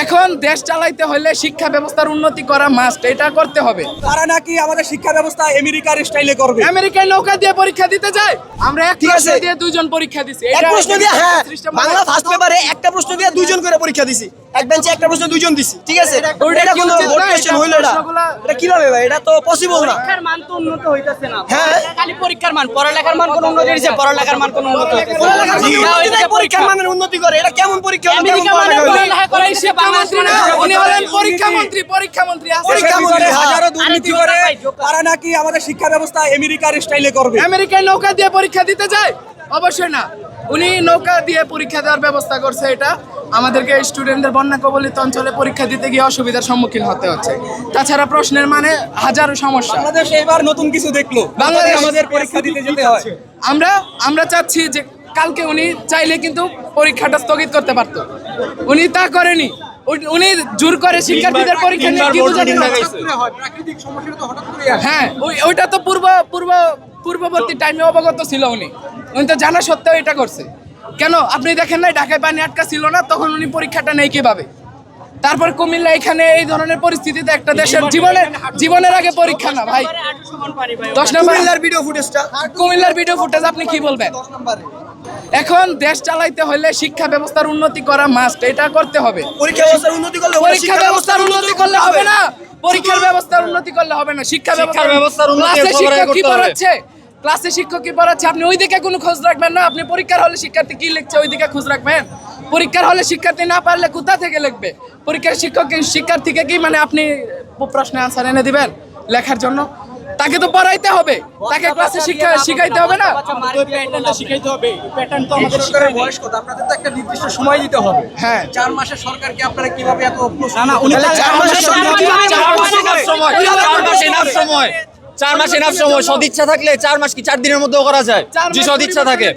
এখন দেশ চালাইতে হলে শিক্ষা ব্যবস্থার উন্নতি করা মাস্ট, এটা করতে হবে। তারা নাকি আমাদের শিক্ষা ব্যবস্থা আমেরিকার স্টাইলে করবে। আমেরিকায় নৌকা দিয়ে পরীক্ষা দিতে যায়, আমরা এক প্রশ্ন দিয়ে দুইজন পরীক্ষা দিছি। এক প্রশ্ন দিয়ে, হ্যাঁ, বাংলা ফার্স্ট পেপারে একটা প্রশ্ন দিয়ে দুইজন করে পরীক্ষা দিছি, এক বেঞ্চে একটা প্রশ্ন দুইজন দিছি, ঠিক আছে? এটা কোনো বোর্ড কোশ্চেন হইলো না, এটা কিভাবে ভাই? এটা তো পসিবল না। পরীক্ষার মান তো উন্নত হইতাছে না। হ্যাঁ, খালি পরীক্ষার মান, পড়ালেখার মান কোন উন্নতি হইছে? পড়ালেখার মান কোন উন্নতি হইছে? পরীক্ষার মানের উন্নতি করে, এটা কেমন পরীক্ষা হলো? আমেরিকা কেমন মানে পড়ালেখা হলো? পড়ালেখা করে সে শিক্ষামন্ত্রী না, উনি হলেন পরীক্ষামন্ত্রী। পরীক্ষামন্ত্রী আছে। পরীক্ষামন্ত্রী, হ্যাঁ। হাজারো দুর্নীতি করে তারা নাকি আমাদের শিক্ষা ব্যবস্থা আমেরিকার স্টাইলে করবে। আমেরিকায় নৌকা দিয়ে পরীক্ষা দিতে যায়? অবশ্যই না। উনি নৌকা দিয়ে পরীক্ষা দেওয়ার ব্যবস্থা করছে, এটা আমাদেরকে স্টুডেন্টদের বন্যা কবলিত অঞ্চলে পরীক্ষা দিতে গিয়ে অসুবিধার সম্মুখীন হতে হচ্ছে। তাছাড়া প্রশ্নের মানে হাজারো সমস্যা। বাংলাদেশ এবার নতুন কিছু দেখলো, বাংলাদেশ আমাদের পরীক্ষা দিতে যেতে হয়। আমরা চাচ্ছি যে কালকে উনি চাইলে কিন্তু পরীক্ষাটা স্থগিত করতে পারতো, উনি তা করেনি। উনি জোর করে শিক্ষার্থীদের পরীক্ষা নিয়ে কি বোঝাতে চাচ্ছে? হ্যাঁ, ওইটা তো পূর্ববর্তী টাইমে অবগত ছিল উনি তো জানা সত্ত্বেও এটা করছে কেন? আপনি দেখেন নাই ঢাকায় পানি আটকা ছিল না, তখন উনি পরীক্ষাটা নেই কিভাবে? তারপর কুমিল্লা, এখানে এই ধরনের পরিস্থিতিতে একটা দেশের জীবনের আগে পরীক্ষা না ভাই। 10 নম্বর কুমিল্লার ভিডিও ফুটেজটা, কুমিল্লার ভিডিও ফুটেজ আপনি কি বলবেন? এখন দেশ চালাইতে হলে শিক্ষা ব্যবস্থার উন্নতি করা মাস্ট, এটা করতে হবে। পরীক্ষা ব্যবস্থার উন্নতি করলে পরীক্ষা ব্যবস্থার উন্নতি করলে হবে না, পরীক্ষার ব্যবস্থার উন্নতি করলে হবে না, শিক্ষা ব্যবস্থার উন্নতি কি পড়াচ্ছে? ক্লাসে শিক্ষক কি পড়াচ্ছে আপনি ওই দিকে কোনো খোঁজ রাখবেন না। আপনি পরীক্ষার হলে শিক্ষার্থী কি লিখছে ওই দিকে খোঁজ রাখবেন? পরীক্ষার হলে শিক্ষার্থী না পারলে কোথা থেকে লিখবে? পরীক্ষার শিক্ষার্থীকে কি মানে আপনি প্রশ্নের আনসার এনে দিবেন লেখার জন্য? তাকে তো পড়াইতে হবে, তাকে ক্লাসে শিখাইতে হবে না? শিখাইতে হবে। প্যাটার্ন তো আমাদের সরকারের বয়স কত? আপনাদের তো একটা নির্দিষ্ট সময় দিতে হবে। হ্যাঁ, 4 মাসের সরকারকে আপনারা কিভাবে এত না না, উনি 4 মাসের সরকার কিভাবে 4 মাস এনাফ সময়। 4 মাস এনাফ সময়। সদিচ্ছা থাকলে 4 মাস কি 4 দিনের মধ্যেও করা যায়? জি, সদিচ্ছা থাকে।